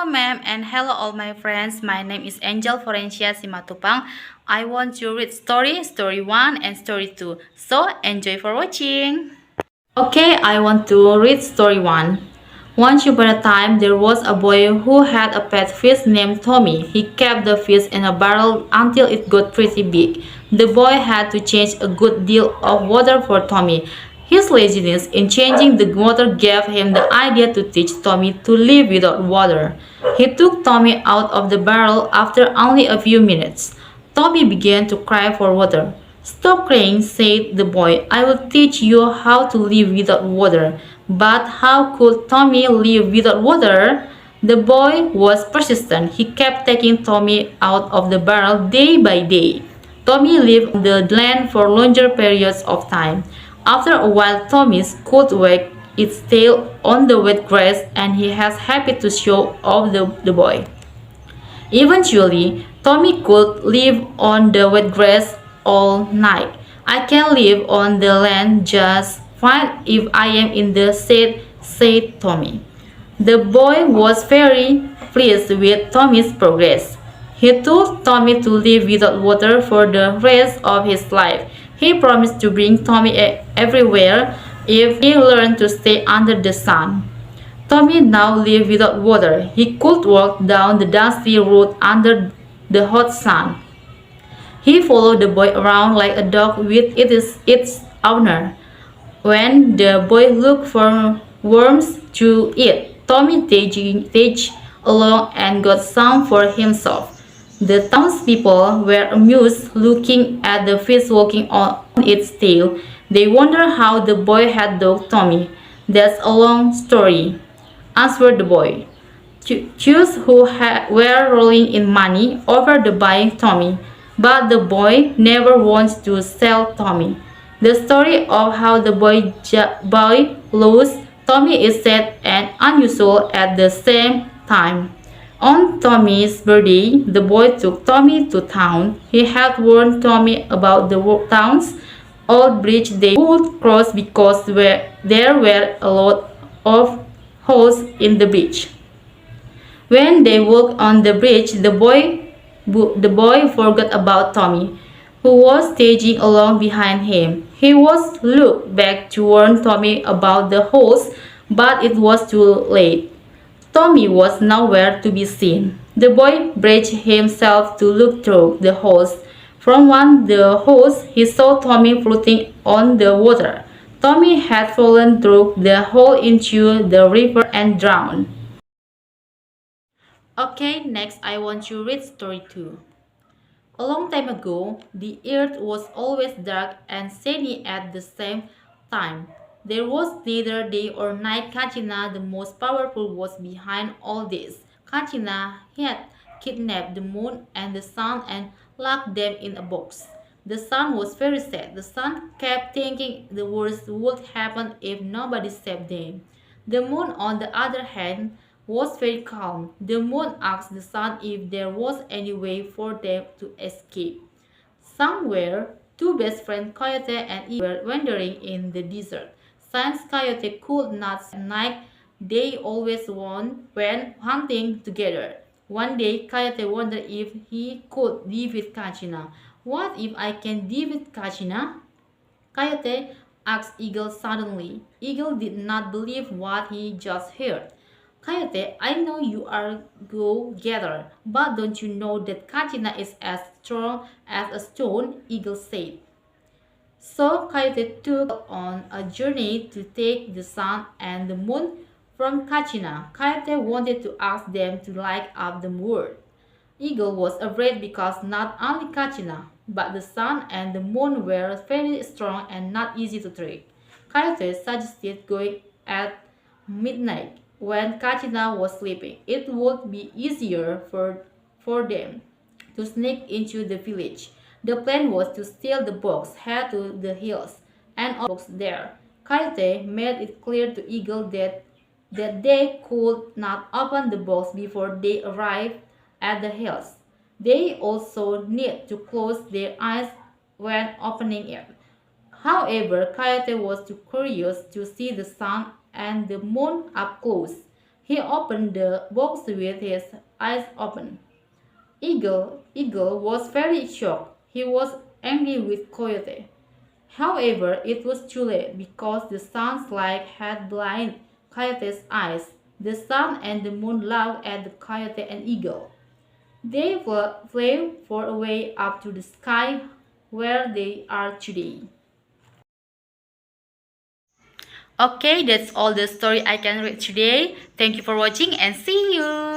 Hello, ma'am, and hello, all my friends. My name is Angel Forenshia Simatupang. I want to read story 1 and story 2. So, enjoy for watching. Okay, I want to read story 1. Once upon a time, there was a boy who had a pet fish named Tommy. He kept the fish in a barrel until it got pretty big. The boy had to change a good deal of water for Tommy. His laziness in changing the water gave him the idea to teach Tommy to live without water. He took Tommy out of the barrel after only a few minutes. Tommy began to cry for water. "Stop crying," said the boy. "I will teach you how to live without water." But how could Tommy live without water? The boy was persistent. He kept taking Tommy out of the barrel day by day. Tommy lived on the land for longer periods of time. After a while, Tommy could wag its tail on the wet grass, and he was happy to show off the boy. Eventually, Tommy could live on the wet grass all night. "I can live on the land just fine if I am in the shade," said Tommy. The boy was very pleased with Tommy's progress. He told Tommy to live without water for the rest of his life. He promised to bring Tommy everywhere if he learned to stay under the sun. Tommy now lived without water. He could walk down the dusty road under the hot sun. He followed the boy around like a dog with its owner. When the boy looked for worms to eat, Tommy tagged along and got some for himself. The townspeople were amused looking at the fish walking on its tail. They wondered how the boy had dogged Tommy. "That's a long story," answered the boy. Jews who were rolling in money offered to buy Tommy, but the boy never wants to sell Tommy. The story of how the boy lost Tommy is sad and unusual at the same time. On Tommy's birthday, the boy took Tommy to town. He had warned Tommy about the town's old bridge they would cross because there were a lot of holes in the bridge. When they walked on the bridge, the boy forgot about Tommy, who was tagging along behind him. He looked back to warn Tommy about the holes, but it was too late. Tommy was nowhere to be seen. The boy braced himself to look through the holes. From one of the holes, he saw Tommy floating on the water. Tommy had fallen through the hole into the river and drowned. Okay, next I want to read story 2. A long time ago, the earth was always dark and sunny at the same time. There was neither day or night. Kachina, the most powerful, was behind all this. Kachina had kidnapped the moon and the sun and locked them in a box. The sun was very sad. The sun kept thinking the worst would happen if nobody saved them. The moon, on the other hand, was very calm. The moon asked the sun if there was any way for them to escape. Somewhere, two best friends Coyote and Eagle were wandering in the desert. Since Coyote could not sleep at night, they always went hunting together. One day, Coyote wondered if he could live with Kachina. "What if I can live with Kachina?" Coyote asked Eagle suddenly. Eagle did not believe what he just heard. "Coyote, I know you are a go-getter, but don't you know that Kachina is as strong as a stone?" Eagle said. So Coyote took on a journey to take the sun and the moon from Kachina. Coyote wanted to ask them to light up the world. Eagle was afraid because not only Kachina, but the sun and the moon were very strong and not easy to trick. Coyote suggested going at midnight when Kachina was sleeping. It would be easier for them to sneak into the village. The plan was to steal the box, head to the hills, and open the box there. Coyote made it clear to Eagle that they could not open the box before they arrived at the hills. They also need to close their eyes when opening it. However, Coyote was too curious to see the sun and the moon up close. He opened the box with his eyes open. Eagle was very shocked. He was angry with Coyote. However, it was too late because the sun's light had blinded Coyote's eyes. The sun and the moon laughed at the Coyote and Eagle. They flew far away up to the sky where they are today. Okay, that's all the story I can read today. Thank you for watching and see you.